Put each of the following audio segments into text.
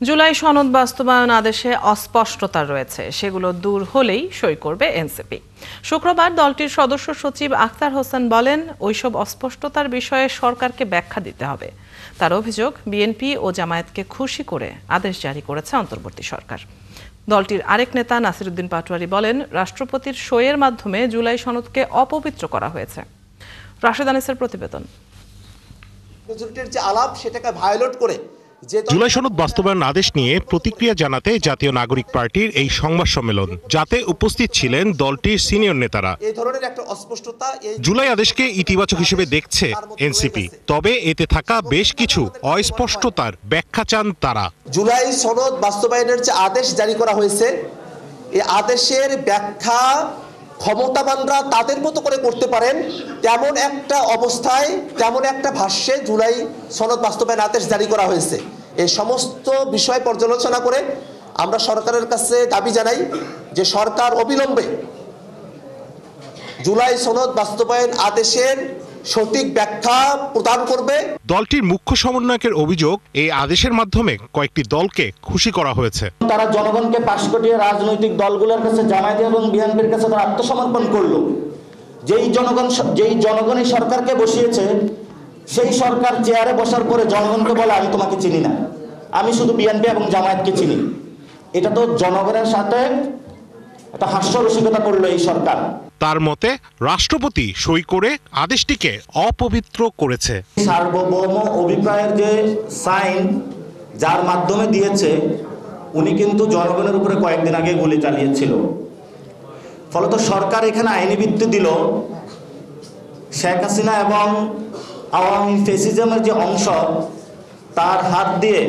জুলাই সনদ বাস্তবায়ন আদেশে অস্পষ্টতা রয়েছে, সেগুলো দূর হলেই সই করবে এনসিপি। শুক্রবার দলটির সদস্য সচিব আখতার হোসেন বলেন, ওইসব অস্পষ্টতার বিষয়ে সরকারকে ব্যাখ্যা দিতে হবে। তার অভিযোগ, বিএনপি ও জামায়াতকে খুশি করে আদেশ জারি করেছে অন্তর্বর্তী সরকার। দলটির আরেক নেতা নাসিরউদ্দিন পাটোয়ারি বলেন, রাষ্ট্রপতির সইয়ের মাধ্যমে জুলাই সনদকে অপবিত্র করা হয়েছে। রাশেদ আনিসের প্রতিবেদন। যে আলাপ সেটাকে ভায়োলেট করে জুলাই সনদ বাস্তবায়ন আদেশ নিয়ে প্রতিক্রিয়া জানাতে জাতীয় নাগরিক পার্টির এই সংবাদ সম্মেলন, যাতে উপস্থিত ছিলেন দলটির সিনিয়র নেতারা। এই ধরনের একটা অস্পষ্টতা জুলাই আদেশকে ইতিবাচক হিসেবে দেখছে এনসিপি, তবে এতে থাকা বেশ কিছু অস্পষ্টতার ব্যাখ্যা চান তারা। জুলাই সনদ বাস্তবায়নের যে আদেশ জারি করা হয়েছে, এই আদেশের ব্যাখ্যা ক্ষমতাবানরা তাদের মতো করে করতে পারেন, তেমন একটা অবস্থায়, তেমন একটা ভাষ্যে জুলাই সনদ বাস্তবায়ন আদেশ জারি করা হয়েছে। এই সমস্ত বিষয় পর্যালোচনা করে আমরা সরকারের কাছে দাবি জানাই যে সরকার অবিলম্বে জুলাই সনদ বাস্তবায়ন আদেশের সঠিক ব্যাখ্যা প্রদান করবে। দলটির মুখ্য সমন্বয়কের অভিযোগ, এই আদেশের মাধ্যমে কয়েকটি দলকে খুশি করা হয়েছে। তারা জনগণকে পাশ কাটিয়ে রাজনৈতিক দলগুলোর কাছে, জামায়াত এবং বিএনপির কাছে তারা আত্মসমর্পণ করলো। যেই জনগণই সরকারকে বসিয়েছে, সেই সরকার চেয়ারে বসার পরে জনগণকে বলে, আমি তোমাকে চিনি না, আমি শুধু বিএনপি এবং জামায়াতকে চিনি। এটা তো জনগণের সাথে একটা হাস্যরসিকতা করলো এই সরকার। তার মতে রাষ্ট্রপতি সই করে আদেশটিকে অপবিত্র করেছে। সার্বভৌম অভিপ্রায়ের যে সাইন যার মাধ্যমে দিয়েছে, উনি কিন্তু জনগণের উপরে কয়েকদিন আগে গুলি চালিয়েছিল। ফলত সরকার এখানে আইনি ভিত্তি দিল, শেখ হাসিনা এবং আওয়ামী ফেসিজমের যে অংশ, তার হাত দিয়ে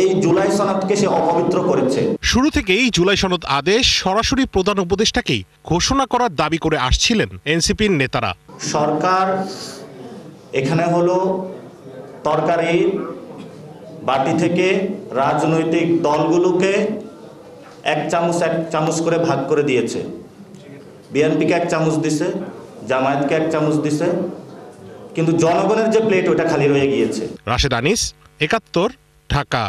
এই জুলাই সনদকে সে অপবিত্র করেছে। শুরু থেকেই জুলাই সনদ আদেশ সরাসরি প্রধান উপদেষ্টাকেই ঘোষণা করার দাবি করে আসছিলেন এনসিপির নেতারা। সরকার এখানে হলো তরকারি বাটি থেকে রাজনৈতিক দলগুলোকে এক চামচ করে ভাগ করে দিয়েছে। বিএনপিকে 1 চামচ দিছে, জামায়াতকে 1 চামচ দিছে, কিন্তু জনগণের যে প্লেট ওটা খালি রয়ে গিয়েছে। রাশেদ আনিস, ৭১, ঢাকা।